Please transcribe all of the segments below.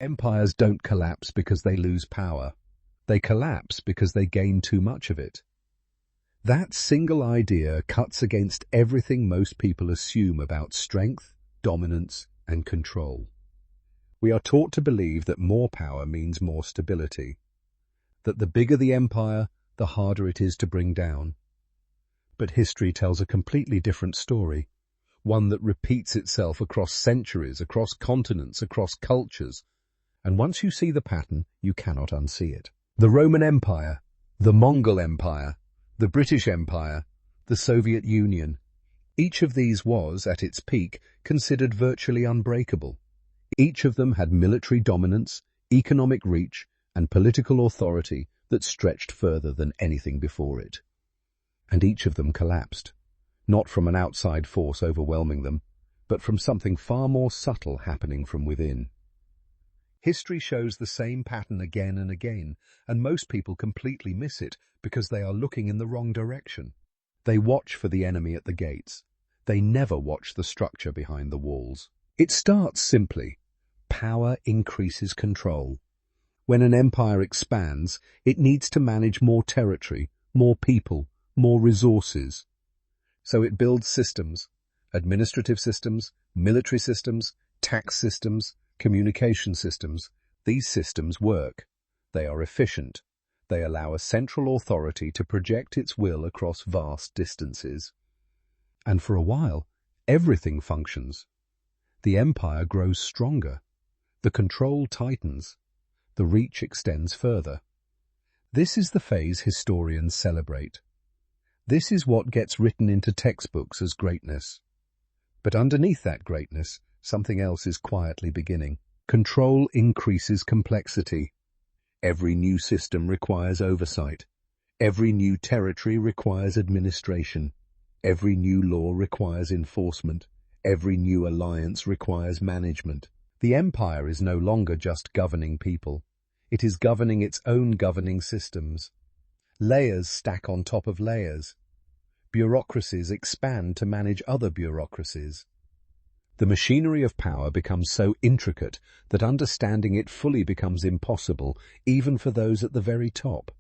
Empires don't collapse because they lose power. They collapse because they gain too much of it. That single idea cuts against everything most people assume about strength, dominance, and control. We are taught to believe that more power means more stability, that the bigger the empire, the harder it is to bring down. But history tells a completely different story, one that repeats itself across centuries, across continents, across cultures, and once you see the pattern, you cannot unsee it. The Roman Empire, the Mongol Empire, the British Empire, the Soviet Union. Each of these was, at its peak, considered virtually unbreakable. Each of them had military dominance, economic reach, and political authority that stretched further than anything before it. And each of them collapsed, not from an outside force overwhelming them, but from something far more subtle happening from within. History shows the same pattern again and again, and most people completely miss it because they are looking in the wrong direction. They watch for the enemy at the gates. They never watch the structure behind the walls. It starts simply. Power increases control. When an empire expands, it needs to manage more territory, more people, more resources. So it builds systems, administrative systems, military systems, tax systems, communication systems. These systems work. They are efficient. They allow a central authority to project its will across vast distances. And for a while, everything functions. The empire grows stronger. The control tightens. The reach extends further. This is the phase historians celebrate. This is what gets written into textbooks as greatness. But underneath that greatness, something else is quietly beginning. Control increases complexity. Every new system requires oversight. Every new territory requires administration. Every new law requires enforcement. Every new alliance requires management. The empire is no longer just governing people. It is governing its own governing systems. Layers stack on top of layers. Bureaucracies expand to manage other bureaucracies. The machinery of power becomes so intricate that understanding it fully becomes impossible, even for those at the very top.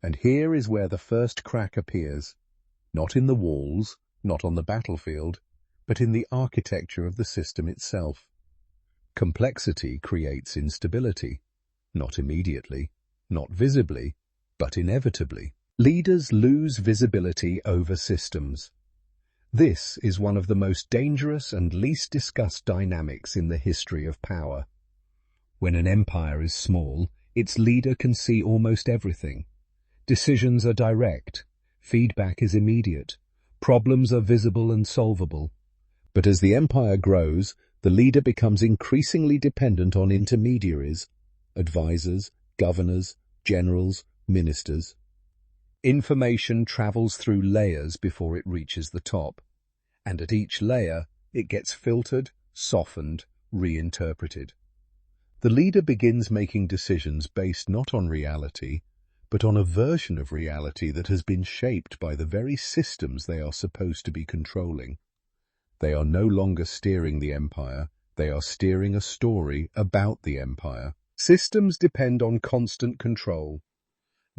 And here is where the first crack appears. Not in the walls, not on the battlefield, but in the architecture of the system itself. Complexity creates instability, not immediately, not visibly, but inevitably. Leaders lose visibility over systems. This is one of the most dangerous and least discussed dynamics in the history of power. When an empire is small, its leader can see almost everything. Decisions are direct, feedback is immediate, problems are visible and solvable. But as the empire grows, the leader becomes increasingly dependent on intermediaries, advisors, governors, generals, ministers. Information travels through layers before it reaches the top, and at each layer it gets filtered, softened, reinterpreted. The leader begins making decisions based not on reality, but on a version of reality that has been shaped by the very systems they are supposed to be controlling. They are no longer steering the empire, they are steering a story about the empire. Systems depend on constant control.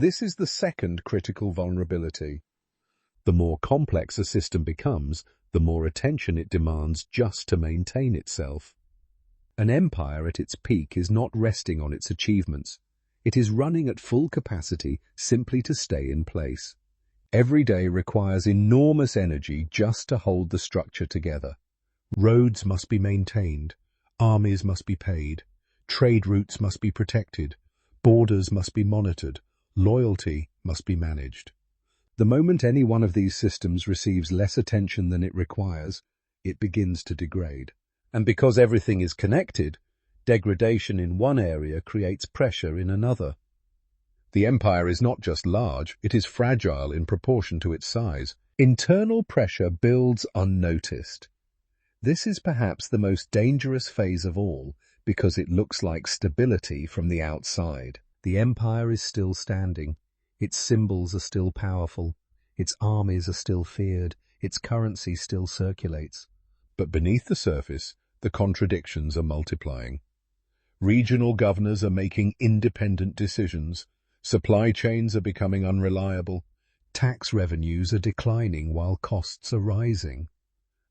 This is the second critical vulnerability. The more complex a system becomes, the more attention it demands just to maintain itself. An empire at its peak is not resting on its achievements. It is running at full capacity simply to stay in place. Every day requires enormous energy just to hold the structure together. Roads must be maintained, armies must be paid, trade routes must be protected, borders must be monitored, loyalty must be managed. The moment any one of these systems receives less attention than it requires, it begins to degrade. And because everything is connected, degradation in one area creates pressure in another. The empire is not just large, it is fragile in proportion to its size. Internal pressure builds unnoticed. This is perhaps the most dangerous phase of all, because it looks like stability from the outside. The empire is still standing, its symbols are still powerful, its armies are still feared, its currency still circulates. But beneath the surface, the contradictions are multiplying. Regional governors are making independent decisions. Supply chains are becoming unreliable. Tax revenues are declining while costs are rising.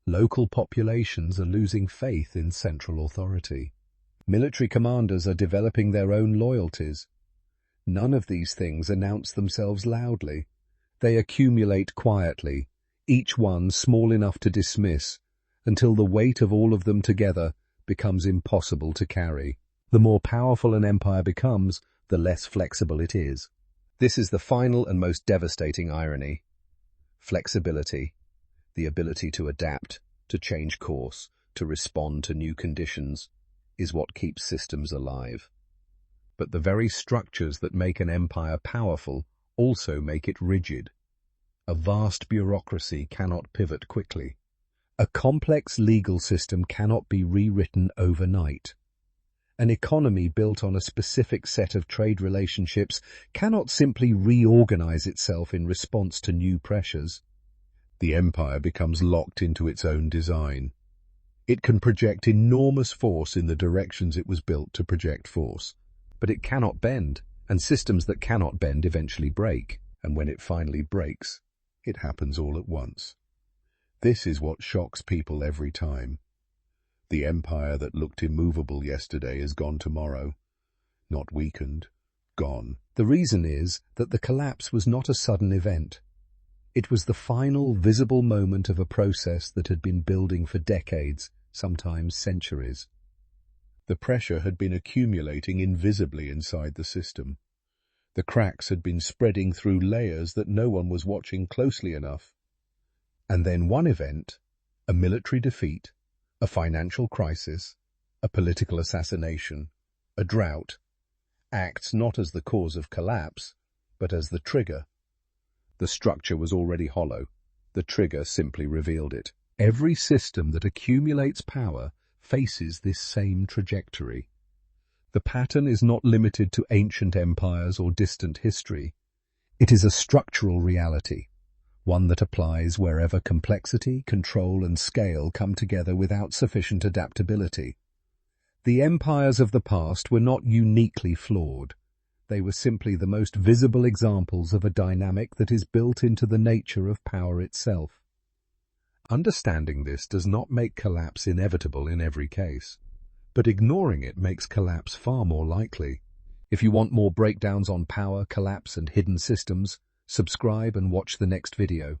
Local populations are losing faith in central authority. Military commanders are developing their own loyalties. None of these things announce themselves loudly. They accumulate quietly, each one small enough to dismiss, until the weight of all of them together becomes impossible to carry. The more powerful an empire becomes, the less flexible it is. This is the final and most devastating irony. Flexibility, the ability to adapt, to change course, to respond to new conditions, is what keeps systems alive. But the very structures that make an empire powerful also make it rigid. A vast bureaucracy cannot pivot quickly. A complex legal system cannot be rewritten overnight. An economy built on a specific set of trade relationships cannot simply reorganize itself in response to new pressures. The empire becomes locked into its own design. It can project enormous force in the directions it was built to project force. But it cannot bend, and systems that cannot bend eventually break. And when it finally breaks, it happens all at once. This is what shocks people every time. The empire that looked immovable yesterday is gone tomorrow. Not weakened, gone. The reason is that the collapse was not a sudden event. It was the final, visible moment of a process that had been building for decades, sometimes centuries. The pressure had been accumulating invisibly inside the system. The cracks had been spreading through layers that no one was watching closely enough. And then one event, a military defeat, a financial crisis, a political assassination, a drought, acts not as the cause of collapse, but as the trigger. The structure was already hollow. The trigger simply revealed it. Every system that accumulates power faces this same trajectory. The pattern is not limited to ancient empires or distant history. It is a structural reality, one that applies wherever complexity, control, and scale come together without sufficient adaptability. The empires of the past were not uniquely flawed. They were simply the most visible examples of a dynamic that is built into the nature of power itself. Understanding this does not make collapse inevitable in every case, but ignoring it makes collapse far more likely. If you want more breakdowns on power, collapse, and hidden systems, subscribe and watch the next video.